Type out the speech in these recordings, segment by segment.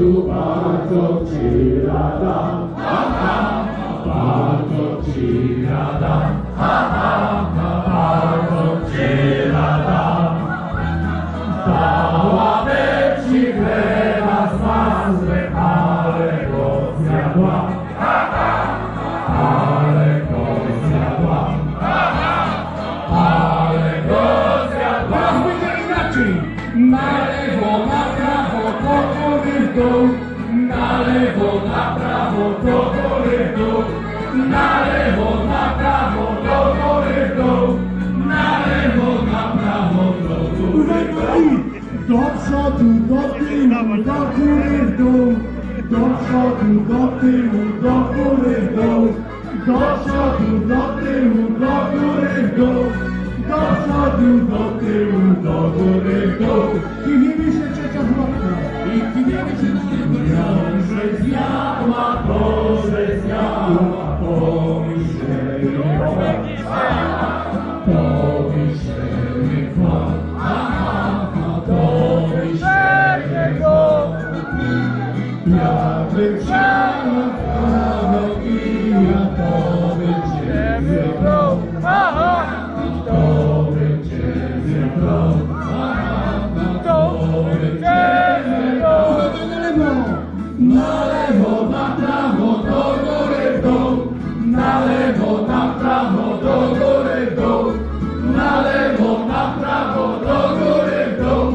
tu bardzo ci rada, bardzo ci rada, bardzo ci rada. Dałaby ci chleba z masłem, ale go zjadła, ale go zjadła, ale go zjadła. Będzie inaczej. Na lewo, na prawo, do góry w dół. Na lewo, na prawo, do góry w dół. Na lewo, na prawo, do góry w dół. Na lewo, na prawo, do góry w dół. Do przodu, do tyłu, do góry w dół. Do przodu, do tyłu, do góry w dół. Do przodu, do tyłu, do góry w dół. Do przodu, do tyłu, do góry w dół. I nie się trzecia zwrotka. I gniemy się że zjadła, to, że zjadła, to mi się nie chce. To mi się nie chce. To mi się nie chce. Ja bym chciała prawo i ja to bym cię zjadł. To bym cię zjadł. To bym cię zjadł. Na lewo, na prawo, do góry w dół. Na lewo, na prawo, do góry w dół. Na lewo, na prawo, do góry w dół.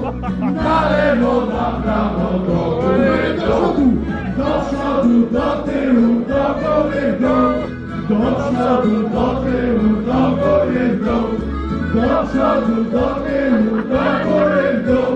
Na lewo, na prawo, do góry w dół. Do przodu, do tyłu, do góry w dół. Do przodu, do tyłu, do góry w dół. Do przodu, do tyłu, do góry w dół.